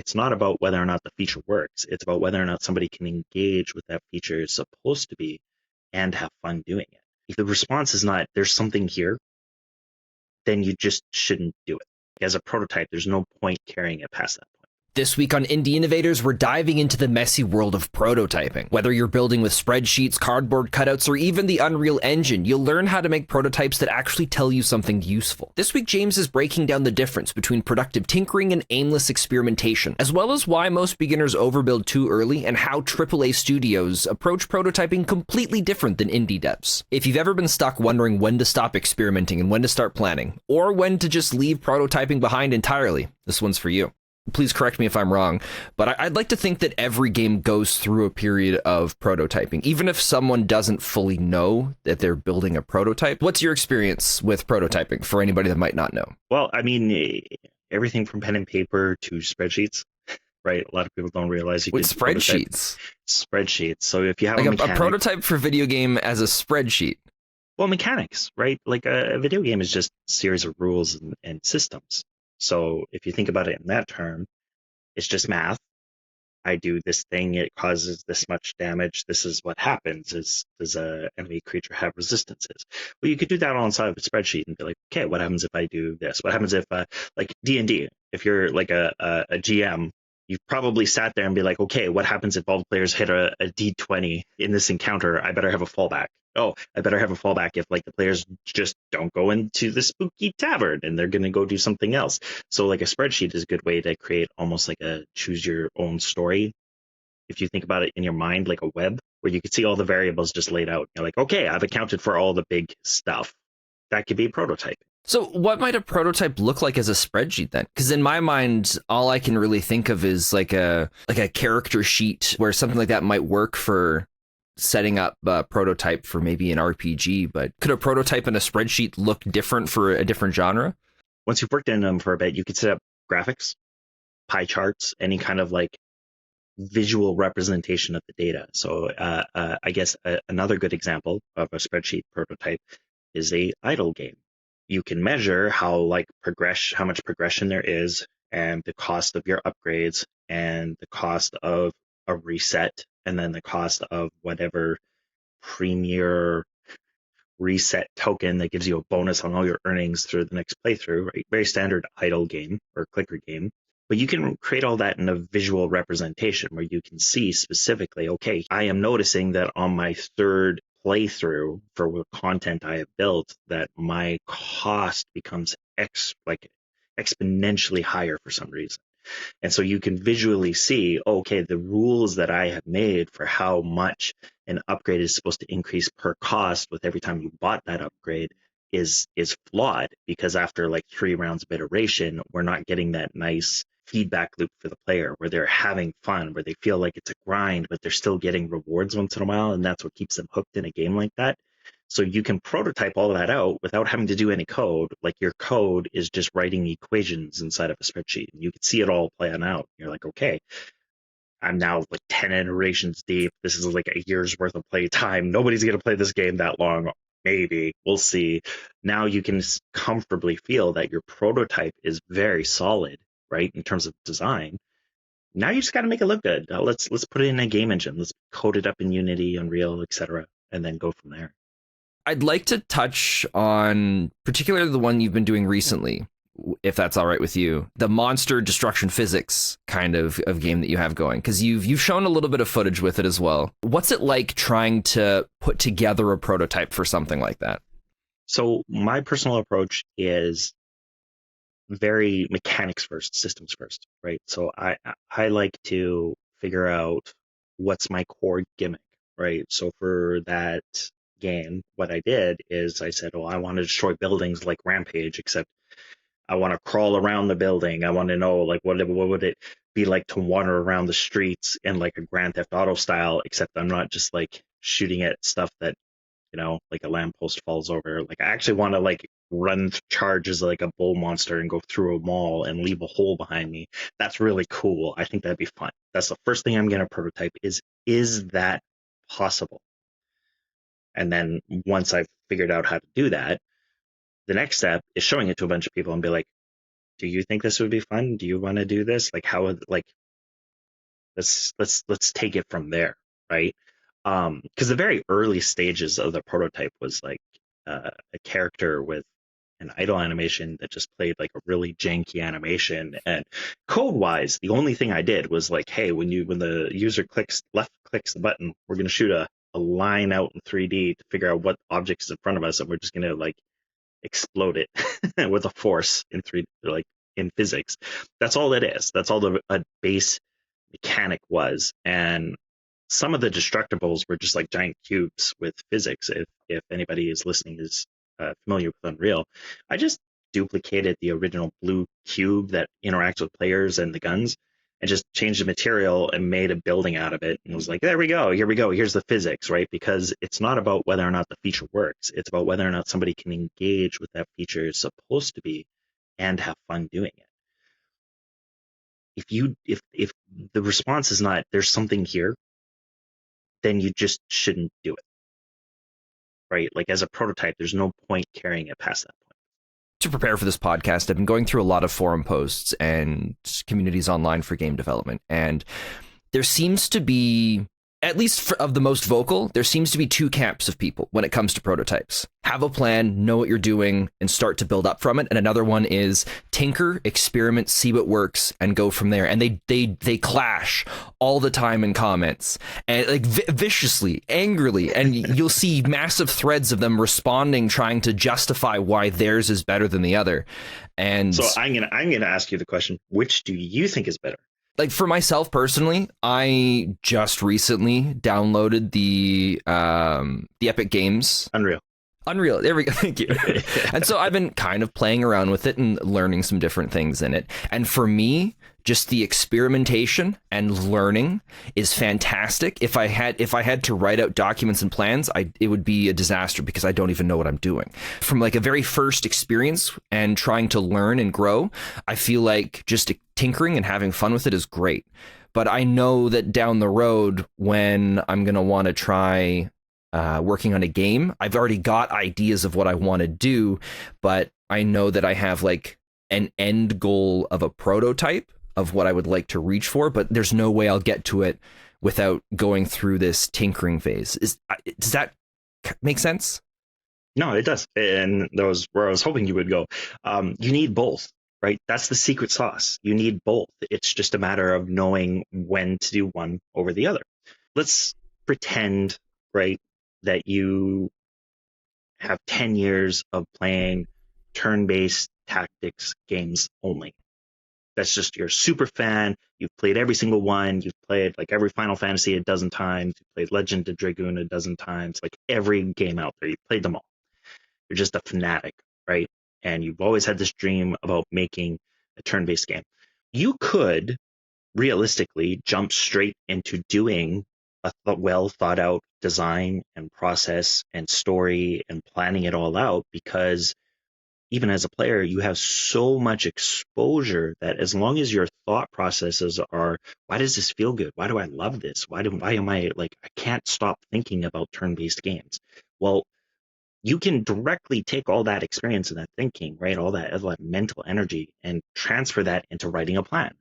It's not about whether or not the feature works. It's about whether or not somebody can engage with that feature is supposed to be and have fun doing it. If the response is not, there's something here, then you just shouldn't do it. As a prototype, there's no point carrying it past that point. This week on Indie Innovators, we're diving into the messy world of prototyping. Whether you're building with spreadsheets, cardboard cutouts, or even the Unreal Engine, you'll learn how to make prototypes that actually tell you something useful. This week, James is breaking down the difference between productive tinkering and aimless experimentation, as well as why most beginners overbuild too early and how AAA studios approach prototyping completely different than indie devs. If you've ever been stuck wondering when to stop experimenting and when to start planning, or when to just leave prototyping behind entirely, this one's for you. Please correct me if I'm wrong, but I'd like to think that every game goes through a period of prototyping, even if someone doesn't fully know that they're building a prototype. What's your experience with prototyping for anybody that might not know? Well, I mean, everything from pen and paper to spreadsheets, right? A lot of people don't realize you With can spreadsheets? Spreadsheets. So if you have Like a a mechanic, prototype for video game as a spreadsheet. well, mechanics, right? Like a video game is just a series of rules and systems. So if you think about it in that term, it's just math. I do this thing, it causes this much damage. This is what happens. Does a enemy creature have resistances? Well, you could do that all inside of a spreadsheet and be like, okay, what happens if I do this? What happens if, like D&D, if you're like a GM, you've probably sat there and be like, okay, what happens if all the players hit a D20 in this encounter? I better have a fallback. Oh, I better have a fallback if like the players just don't go into the spooky tavern and they're going to go do something else. So like a spreadsheet is a good way to create almost like a choose your own story. If you think about it in your mind, like a web where you could see all the variables just laid out. You're like, okay, I've accounted for all the big stuff. That could be a prototype. So what might a prototype look like as a spreadsheet then? Because in my mind, all I can really think of is like a character sheet where something like that might work for setting up a prototype for maybe an RPG. But could a prototype and a spreadsheet look different for a different genre? Once you've worked in them for a bit, you could set up graphics, pie charts, any kind of like visual representation of the data. So I guess another good example of a spreadsheet prototype is a idle game. You can measure how much progression there is and the cost of your upgrades and the cost of a reset and then the cost of whatever premier reset token that gives you a bonus on all your earnings through the next playthrough, right? Very standard idle game or clicker game. But you can create all that in a visual representation where you can see specifically, okay, I am noticing that on my third playthrough for what content I have built, that my cost becomes exponentially higher for some reason. And so you can visually see, okay, the rules that I have made for how much an upgrade is supposed to increase per cost with every time you bought that upgrade is flawed, because after like 3 rounds of iteration, we're not getting that nice feedback loop for the player where they're having fun, where they feel like it's a grind, but they're still getting rewards once in a while. And that's what keeps them hooked in a game like that. So you can prototype all of that out without having to do any code. Like your code is just writing equations inside of a spreadsheet, and you can see it all playing out. You're like, okay, I'm now like 10 iterations deep. This is like a year's worth of play time. Nobody's going to play this game that long. Maybe. We'll see. Now you can comfortably feel that your prototype is very solid, right, in terms of design. Now you just got to make it look good. Let's put it in a game engine. Let's code it up in Unity, Unreal, etc., and then go from there. I'd like to touch on particularly the one you've been doing recently, if that's all right with you, the monster destruction physics kind of game that you have going, because you've shown a little bit of footage with it as well. What's it like trying to put together a prototype for something like that? So my personal approach is very mechanics first, systems first, right? So I like to figure out what's my core gimmick, right? So for that game, what I did is I said, oh, I want to destroy buildings like Rampage, except I want to crawl around the building. I want to know like what would it be like to wander around the streets in like a Grand Theft Auto style, except I'm not just like shooting at stuff that, like a lamppost falls over. Like I actually want to like run charges like a bull monster and go through a mall and leave a hole behind me. That's really cool. I think that'd be fun. That's the first thing I'm going to prototype is that possible? And then once I've figured out how to do that, the next step is showing it to a bunch of people and be like, Do you think this would be fun? Do you want to do this? Like, how would, like, let's take it from there, right? Because the very early stages of the prototype was like a character with an idle animation that just played like a really janky animation. And code wise, the only thing I did was like, hey, when the user left clicks the button, we're gonna shoot a line out in 3D to figure out what object is in front of us, and we're just gonna like explode it with a force in in physics. That's all it is. That's all a base mechanic was. And some of the destructibles were just like giant cubes with physics. If anybody is listening is familiar with Unreal, I just duplicated the original blue cube that interacts with players and the guns, and just changed the material and made a building out of it. And was like, there we go, here we go, here's the physics, right? Because it's not about whether or not the feature works. It's about whether or not somebody can engage with that feature is supposed to be and have fun doing it. If the response is not there's something here, then you just shouldn't do it, right? Like as a prototype, there's no point carrying it past that point. To prepare for this podcast, I've been going through a lot of forum posts and communities online for game development, and there seems to be, at least of the most vocal, there seems to be two camps of people when it comes to prototypes. Have a plan, know what you're doing, and start to build up from it. And another one is tinker, experiment, see what works, and go from there. And they clash all the time in comments, and like viciously, angrily. And you'll see massive threads of them responding, trying to justify why theirs is better than the other. And so I'm gonna ask you the question: which do you think is better? Like for myself personally, I just recently downloaded the Epic Games Unreal. There we go. Thank you. And so I've been kind of playing around with it and learning some different things in it. And for me, just the experimentation and learning is fantastic. If I had to write out documents and plans, it would be a disaster because I don't even know what I'm doing. From like a very first experience and trying to learn and grow, I feel like just tinkering and having fun with it is great. But I know that down the road, when I'm going to want to try working on a game, I've already got ideas of what I want to do, but I know that I have like an end goal of a prototype of what I would like to reach for, but there's no way I'll get to it without going through this tinkering phase. Does that make sense? No, it does. And that was where I was hoping you would go. You need both, right? That's the secret sauce. You need both. It's just a matter of knowing when to do one over the other. Let's pretend, right, that you have 10 years of playing turn-based tactics games only. That's just, you're a super fan. You've played every single one. You've played like every Final Fantasy a dozen times. You've played Legend of Dragoon a dozen times. Like every game out there, you've played them all. You're just a fanatic, right? And you've always had this dream about making a turn-based game. You could realistically jump straight into doing a well thought out design and process and story and planning it all out, because even as a player, you have so much exposure that as long as your thought processes are, why does this feel good? Why do I love this? Why am I like, I can't stop thinking about turn-based games. Well, you can directly take all that experience and that thinking, right? All that mental energy and transfer that into writing a plan.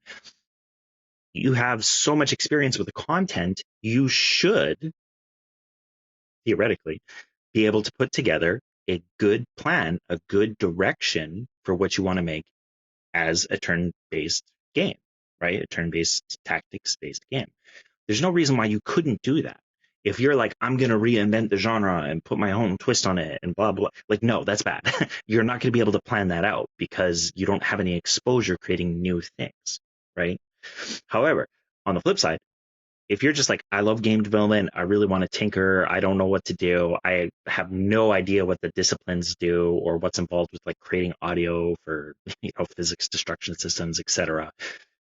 You have so much experience with the content, you should theoretically be able to put together a good plan, a good direction for what you want to make as a turn-based game, right? A turn-based tactics-based game. There's no reason why you couldn't do that. If you're like, I'm going to reinvent the genre and put my own twist on it and blah, blah, like, no, that's bad. You're not going to be able to plan that out because you don't have any exposure creating new things, right? However, on the flip side, if you're just like, I love game development, I really want to tinker, I don't know what to do, I have no idea what the disciplines do or what's involved with like creating audio for, physics, destruction systems, etc.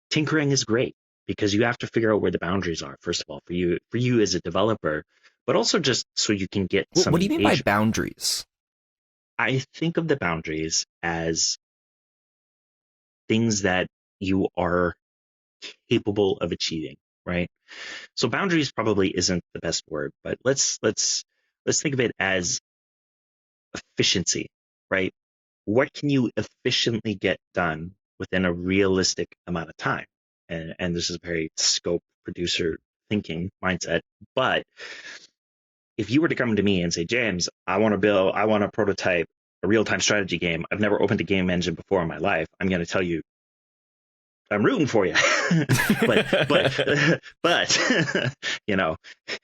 Tinkering is great because you have to figure out where the boundaries are, first of all, for you as a developer, but also just so you can get some What do you mean by engagement. boundaries? I think of the boundaries as things that you are capable of achieving, right? So boundaries probably isn't the best word, but let's think of it as efficiency, right? What can you efficiently get done within a realistic amount of time. And this is a very scope producer thinking mindset. But if you were to come to me and say, James, I want to prototype a real-time strategy game. I've never opened a game engine before in my life. I'm going to tell you, I'm rooting for you. but you know,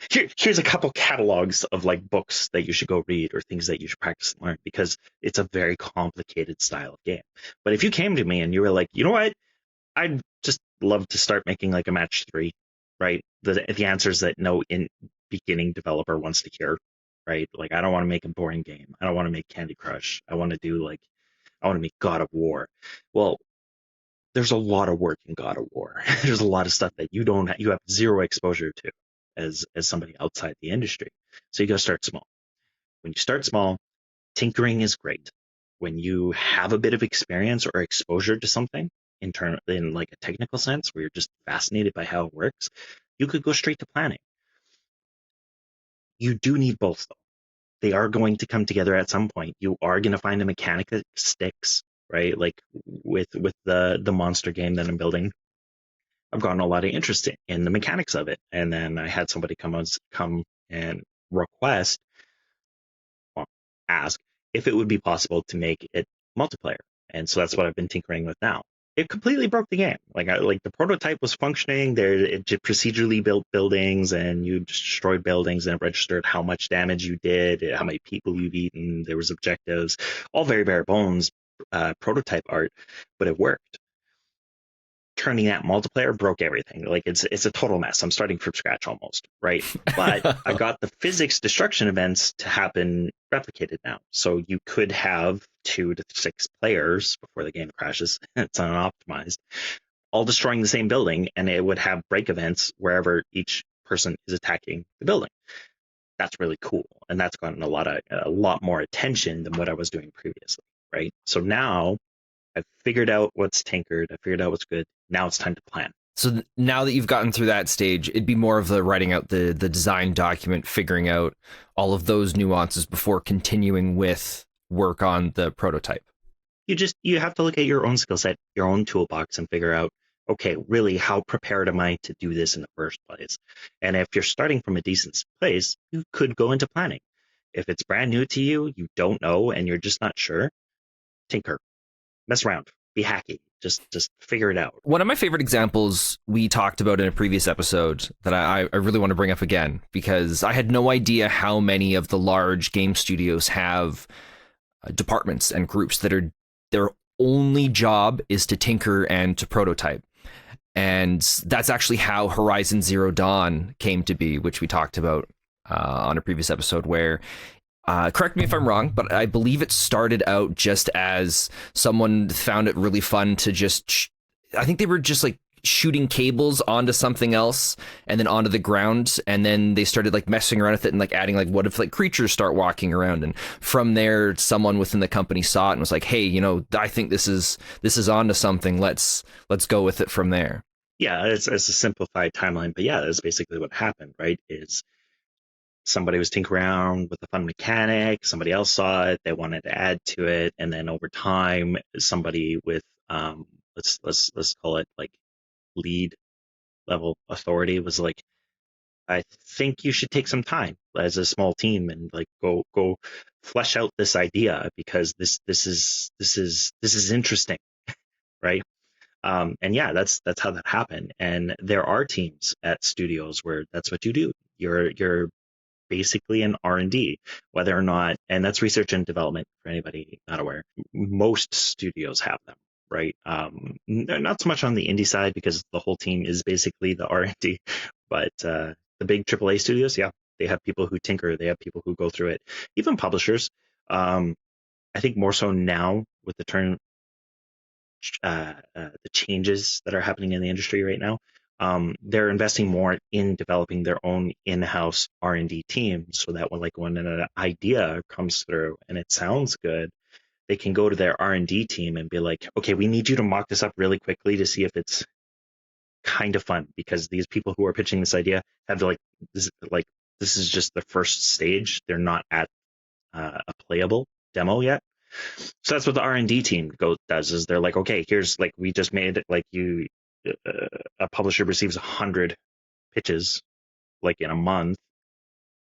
here's a couple catalogs of like books that you should go read or things that you should practice and learn, because it's a very complicated style of game. But if you came to me and you were like, you know what, I'd just love to start making like a match 3, right? The answers that no beginning developer wants to hear, right? Like, I don't want to make a boring game. I don't want to make Candy Crush. I want to make God of War. Well, there's a lot of work in God of War. There's a lot of stuff that you have zero exposure to as somebody outside the industry. So you got to start small. When you start small, tinkering is great. When you have a bit of experience or exposure to something in like a technical sense, where you're just fascinated by how it works, you could go straight to planning. You do need both, though. They are going to come together at some point. You are going to find a mechanic that sticks, right? Like with the monster game that I'm building, I've gotten a lot of interest in the mechanics of it. And then I had somebody come and request, well, ask if it would be possible to make it multiplayer. And so that's what I've been tinkering with now. It completely broke the game. Like the prototype was functioning. It procedurally built buildings, and you destroyed buildings, and it registered how much damage you did, how many people you've eaten. There was objectives, all very bare bones prototype art, but it worked. Turning that multiplayer broke everything. Like it's a total mess. I'm starting from scratch almost, right? But I got the physics destruction events to happen replicated now. So you could have 2 to 6 players before the game crashes. It's unoptimized, all destroying the same building, and it would have break events wherever each person is attacking the building. That's really cool, and that's gotten a lot more attention than what I was doing previously, right? So now I've figured out what's tinkered. I figured out what's good. Now it's time to plan. So now that you've gotten through that stage, it'd be more of the writing out the design document, figuring out all of those nuances before continuing with work on the prototype. You have to look at your own skill set, your own toolbox, and figure out, okay, really, how prepared am I to do this in the first place? And if you're starting from a decent place, you could go into planning. If it's brand new to you, you don't know, and you're just not sure, tinker, mess around, be hacky, just figure it out. One of my favorite examples we talked about in a previous episode that I really want to bring up again, because I had no idea how many of the large game studios have departments and groups that are their only job is to tinker and to prototype. And that's actually how Horizon Zero Dawn came to be, which we talked about on a previous episode, where correct me if I'm wrong, but I believe it started out just as someone found it really fun to just, I think they were just like shooting cables onto something else and then onto the ground, and then they started like messing around with it and like adding like, what if like creatures start walking around? And from there, someone within the company saw it and was like, hey, you know, I think this is onto something. Let's go with it from there. Yeah, it's a simplified timeline, but yeah, that's basically what happened, right? Is somebody was tinkering around with the fun mechanic, somebody else saw it, they wanted to add to it, and then over time, somebody with let's call it like lead level authority was like, I think you should take some time as a small team and like go flesh out this idea, because this is interesting, right? And yeah, that's how that happened. And there are teams at studios where that's what you do. You're basically an R&D, whether or not, and that's research and development for anybody not aware. Most studios have them, right? Not so much on the indie side, because the whole team is basically the R&D, but the big AAA studios, yeah, they have people who tinker, they have people who go through it. Even publishers, I think more so now with the changes that are happening in the industry right now. They're investing more in developing their own in-house R&D team, so that when an idea comes through and it sounds good, they can go to their R&D team and be like, okay, we need you to mock this up really quickly to see if it's kind of fun, because these people who are pitching this idea have this is just the first stage. They're not at a playable demo yet. So that's what the R&D team does, is they're like, okay, here's like, we just made like a publisher receives 100 pitches like in a month.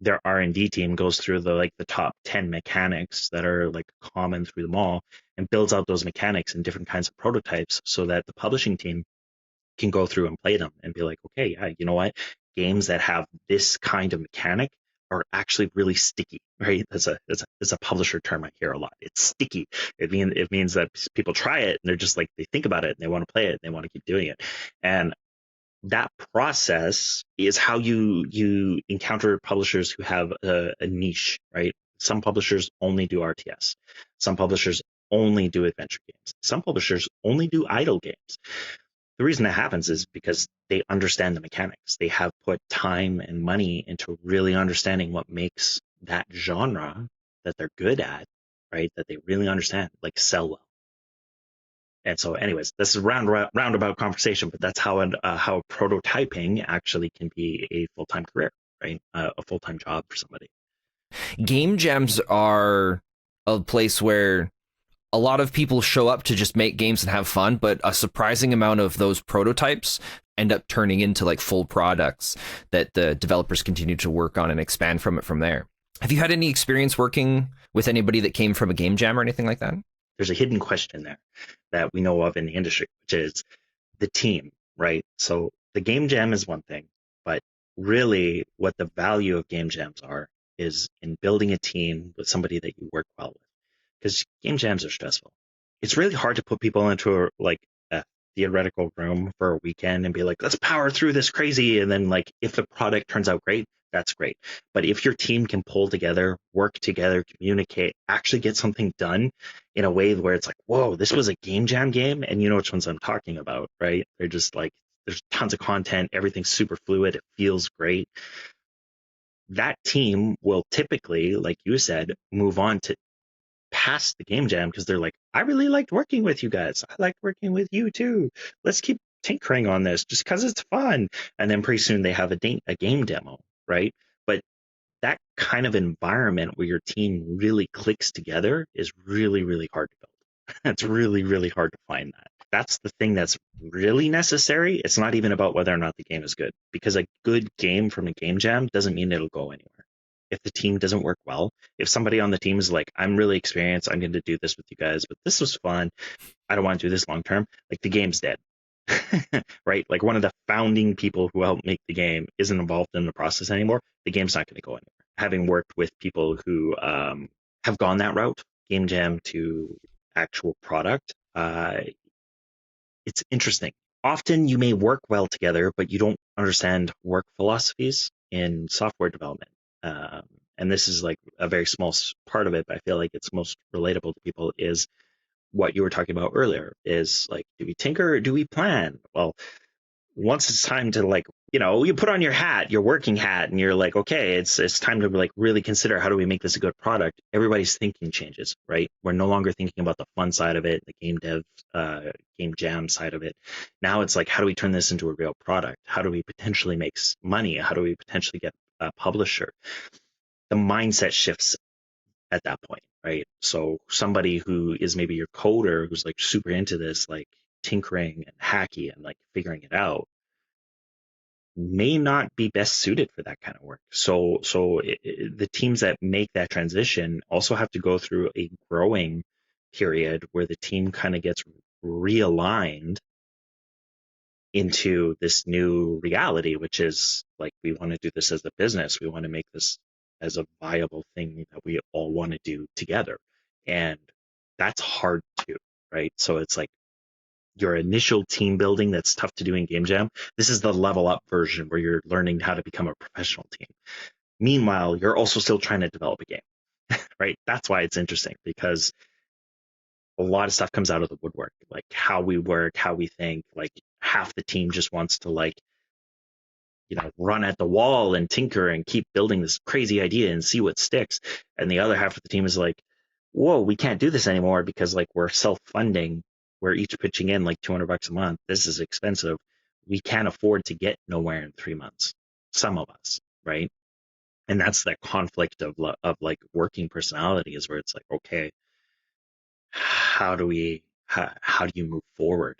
Their R&D team goes through the top 10 mechanics that are like common through them all and builds out those mechanics in different kinds of prototypes so that the publishing team can go through and play them and be like, okay, yeah, you know what? Games that have this kind of mechanic are actually really sticky, right? That's a publisher term I hear a lot. It's sticky. It means that people try it and they're just like, they think about it and they want to play it and they want to keep doing it. And that process is how you encounter publishers who have a niche, right? Some publishers only do RTS. Some publishers only do adventure games. Some publishers only do idle games. The reason that happens is because they understand the mechanics. They have put time and money into really understanding what makes that genre that they're good at, right? That they really understand, like, sell well. And so, anyways, this is a roundabout conversation, but that's how prototyping actually can be a full-time career, right? A full-time job for somebody. Game jams are a place where a lot of people show up to just make games and have fun, but a surprising amount of those prototypes end up turning into like full products that the developers continue to work on and expand from it from there. Have you had any experience working with anybody that came from a game jam or anything like that? There's a hidden question there that we know of in the industry, which is the team, right? So the game jam is one thing, but really what the value of game jams are is in building a team with somebody that you work well with. Because game jams are stressful. It's really hard to put people into a theoretical room for a weekend and be like, let's power through this crazy. And then like, if the product turns out great, that's great. But if your team can pull together, work together, communicate, actually get something done in a way where it's like, whoa, this was a game jam game. And you know which ones I'm talking about, right? They're just like, there's tons of content. Everything's super fluid. It feels great. That team will typically, like you said, move on to past the game jam because they're like, I really liked working with you guys. I liked working with you too. Let's keep tinkering on this just because it's fun. And then pretty soon they have a game demo, right? But that kind of environment where your team really clicks together is really, really hard to build. It's really, really hard to find that. That's the thing that's really necessary. It's not even about whether or not the game is good, because a good game from a game jam doesn't mean it'll go anywhere. If the team doesn't work well, if somebody on the team is like, I'm really experienced, I'm going to do this with you guys, but this was fun, I don't want to do this long term, like the game's dead. Right? Like one of the founding people who helped make the game isn't involved in the process anymore, the game's not going to go anywhere. Having worked with people who have gone that route, game jam to actual product, it's interesting. Often you may work well together, but you don't understand work philosophies in software development. And this is like a very small part of it, but I feel like it's most relatable to people, is what you were talking about earlier, is like, do we tinker or do we plan? Well, once it's time to like, you put on your working hat and you're like, okay, it's time to like really consider, how do we make this a good product? Everybody's thinking changes, right? We're no longer thinking about the fun side of it, the game dev, game jam side of it. Now it's like, how do we turn this into a real product? How do we potentially make money? How do we potentially get a publisher? The mindset shifts at that point, right? So somebody who is maybe your coder, who's like super into this, like tinkering and hacky and like figuring it out, may not be best suited for that kind of work. So the teams that make that transition also have to go through a growing period where the team kind of gets realigned into this new reality, which is like, we want to do this as a business. We want to make this as a viable thing that we all want to do together. And that's hard too, right? So it's like, your initial team building that's tough to do in game jam, this is the level up version where you're learning how to become a professional team. Meanwhile, you're also still trying to develop a game, right? That's why it's interesting, because a lot of stuff comes out of the woodwork, like how we work, how we think. Like half the team just wants to like, run at the wall and tinker and keep building this crazy idea and see what sticks. And the other half of the team is like, whoa, we can't do this anymore because like we're self-funding. We're each pitching in like $200 a month. This is expensive. We can't afford to get nowhere in 3 months. Some of us, right? And that's that conflict of like working personality, is where it's like, okay, how do you move forward?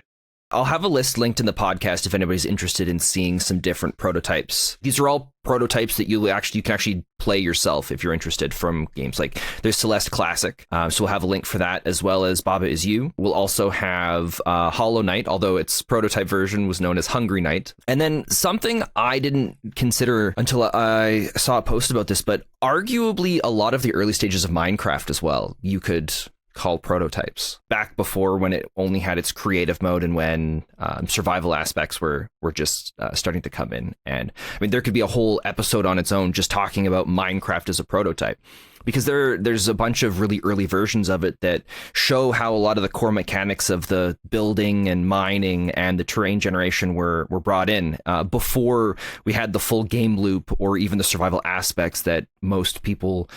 I'll have a list linked in the podcast if anybody's interested in seeing some different prototypes. These are all prototypes that you can actually play yourself if you're interested from games. Like there's Celeste Classic, so we'll have a link for that, as well as Baba Is You. We'll also have Hollow Knight, although its prototype version was known as Hungry Knight. And then something I didn't consider until I saw a post about this, but arguably a lot of the early stages of Minecraft as well, you could call prototypes, back before when it only had its creative mode and when survival aspects were just starting to come in. And I mean, there could be a whole episode on its own just talking about Minecraft as a prototype, because there's a bunch of really early versions of it that show how a lot of the core mechanics of the building and mining and the terrain generation were brought in before we had the full game loop or even the survival aspects that most people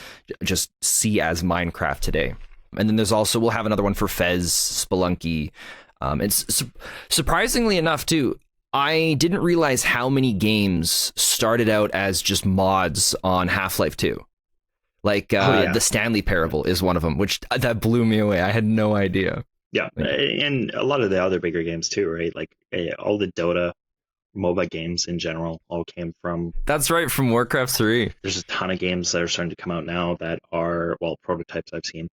just see as Minecraft today. And then we'll have another one for Fez, Spelunky. It's surprisingly enough, too, I didn't realize how many games started out as just mods on Half-Life 2. Like the Stanley Parable is one of them, which that blew me away. I had no idea. Yeah, and a lot of the other bigger games too, right? Like all the Dota MOBA games in general all came from... That's right, from Warcraft 3. There's a ton of games that are starting to come out now that are, well, prototypes I've seen,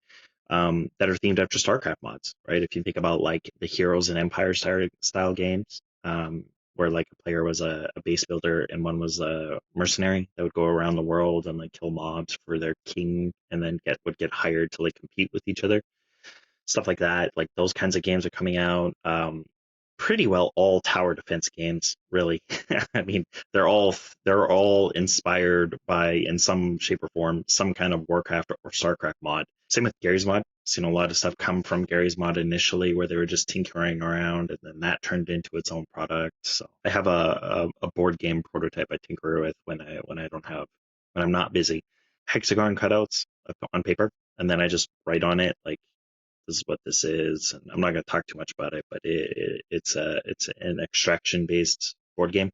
that are themed after StarCraft mods, right? If you think about like the Heroes and Empire style games, where like a player was a base builder and one was a mercenary that would go around the world and like kill mobs for their king, and then would get hired to like compete with each other, stuff like that. Like those kinds of games are coming out. Pretty well all tower defense games, really. I mean, they're all inspired by, in some shape or form, some kind of Warcraft or StarCraft mod. Same with Gary's mod. Seen a lot of stuff come from Gary's mod initially, where they were just tinkering around, and then that turned into its own product. So I have a board game prototype I tinker with when I'm not busy. Hexagon cutouts on paper, and then I just write on it like, this is what this is, and I'm not going to talk too much about it, but it's an extraction based board game.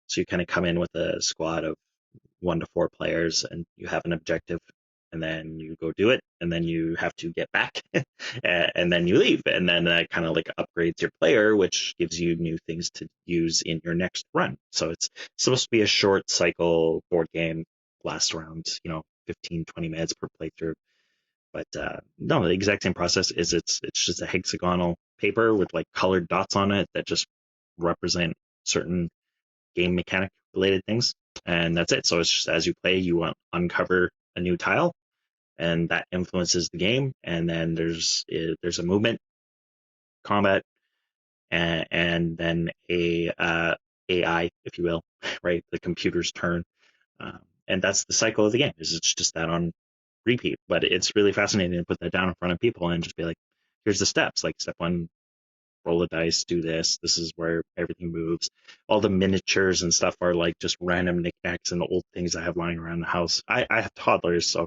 So you kind of come in with a squad of 1 to 4 players, and you have an objective, and then you go do it, and then you have to get back, and then you leave, and then that kind of like upgrades your player, which gives you new things to use in your next run. So it's supposed to be a short cycle board game, lasts around 15-20 minutes per playthrough. But no, the exact same process is it's just a hexagonal paper with like colored dots on it that just represent certain game mechanic related things, and that's it. So it's just, as you play, you uncover a new tile, and that influences the game. And then there's a movement, combat, and then a AI, if you will, right? The computer's turn, and that's the cycle of the game. It's just that on repeat. But it's really fascinating to put that down in front of people and just be like, here's the steps. Like step 1, roll a dice, do this. This is where everything moves. All the miniatures and stuff are like just random knickknacks and old things I have lying around the house. I have toddlers, so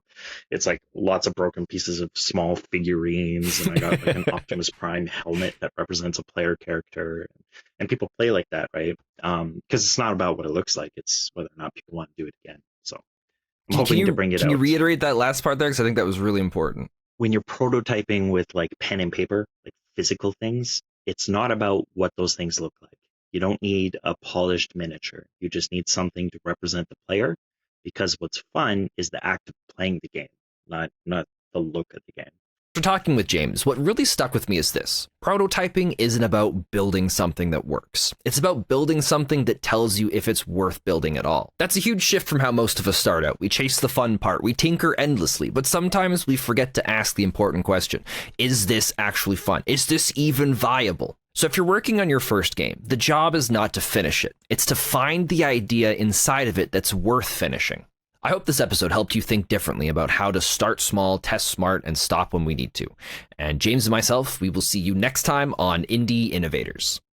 it's like lots of broken pieces of small figurines, and I got like an Optimus Prime helmet that represents a player character, and people play like that, right? Because it's not about what it looks like, it's whether or not people want to do it again. So I'm hoping to bring it out. Can you reiterate that last part there? Because I think that was really important. When you're prototyping with like pen and paper, like physical things, it's not about what those things look like. You don't need a polished miniature. You just need something to represent the player, because what's fun is the act of playing the game, not the look of the game. After talking with James, what really stuck with me is this. Prototyping isn't about building something that works. It's about building something that tells you if it's worth building at all. That's a huge shift from how most of us start out. We chase the fun part, we tinker endlessly, but sometimes we forget to ask the important question. Is this actually fun? Is this even viable? So if you're working on your first game, the job is not to finish it. It's to find the idea inside of it that's worth finishing. I hope this episode helped you think differently about how to start small, test smart, and stop when we need to. And James and myself, we will see you next time on Indie Innovators.